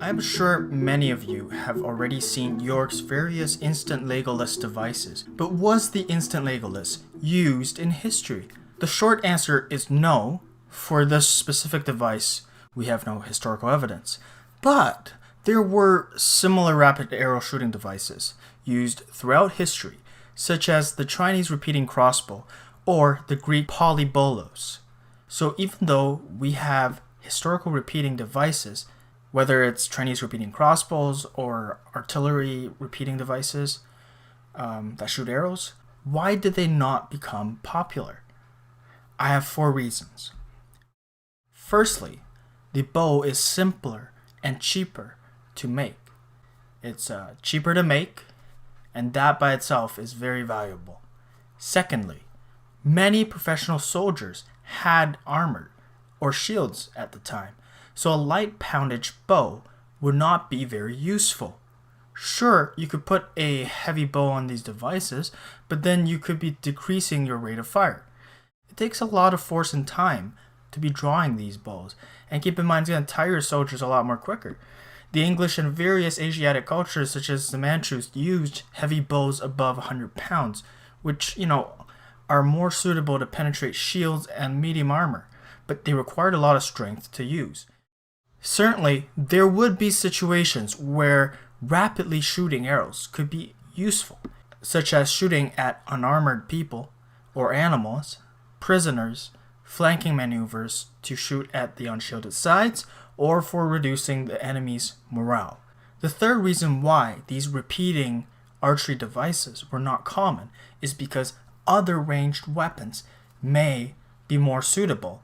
I'm sure many of you have already seen York's various instant Legolas devices, but was the instant Legolas used in history? The short answer is no. For this specific device, we have no historical evidence. But there were similar rapid arrow shooting devices used throughout history, such as the Chinese repeating crossbow or the Greek polybolos. So even though we have historical repeating devices, whether it's Chinese repeating crossbows or artillery repeating devices that shoot arrows, why did they not become popular? I have 4 reasons. Firstly, the bow is simpler and cheaper to make. It's cheaper to make, and that by itself is very valuable. Secondly, many professional soldiers had armor or shields at the time, so a light poundage bow would not be very useful. Sure, you could put a heavy bow on these devices, but then you could be decreasing your rate of fire. It takes a lot of force and time to be drawing these bows, and keep in mind it's going to tire soldiers a lot more quicker. The English and various Asiatic cultures such as the Manchus used heavy bows above 100 pounds, which, are more suitable to penetrate shields and medium armor, but they required a lot of strength to use. Certainly, there would be situations where rapidly shooting arrows could be useful, such as shooting at unarmored people or animals, prisoners, flanking maneuvers to shoot at the unshielded sides, or for reducing the enemy's morale. The third reason why these repeating archery devices were not common is because other ranged weapons may be more suitable.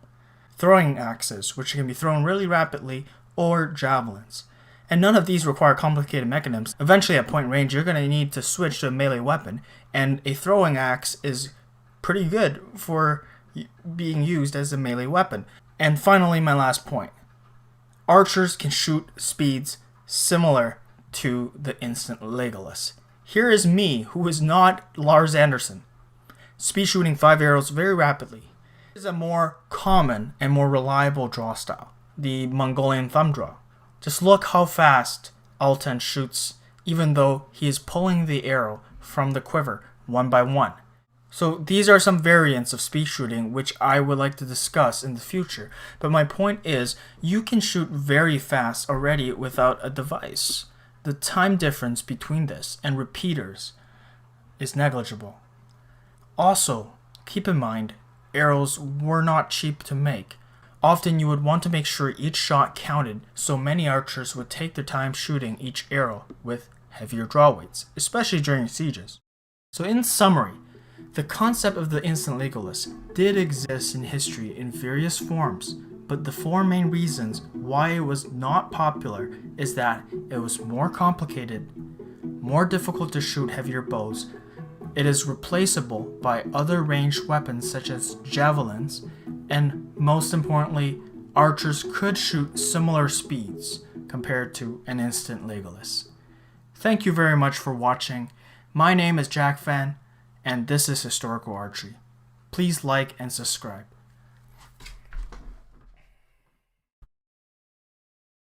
Throwing axes, which can be thrown really rapidly, or javelins. And none of these require complicated mechanisms. Eventually at point range, you're going to need to switch to a melee weapon, and a throwing axe is pretty good for being used as a melee weapon. And finally, my last point. Archers can shoot speeds similar to the instant Legolas. Here is me, who is not Lars Anderson, speed shooting 5 arrows very rapidly. This is a more common and more reliable draw style, the Mongolian thumb draw. Just look how fast Altan shoots, even though he is pulling the arrow from the quiver one by one. So these are some variants of speed shooting which I would like to discuss in the future. But my point is, you can shoot very fast already without a device. The time difference between this and repeaters is negligible. Also, keep in mind, arrows were not cheap to make. Often you would want to make sure each shot counted, so many archers would take their time shooting each arrow with heavier draw weights, especially during sieges. So in summary, the concept of the instant Legolas did exist in history in various forms, but the 4 main reasons why it was not popular is that it was more complicated, more difficult to shoot heavier bows, it is replaceable by other ranged weapons such as javelins, and most importantly, archers could shoot similar speeds compared to an instant Legolas. Thank you very much for watching. My name is Jack Fan, and this is Historical Archery. Please like and subscribe.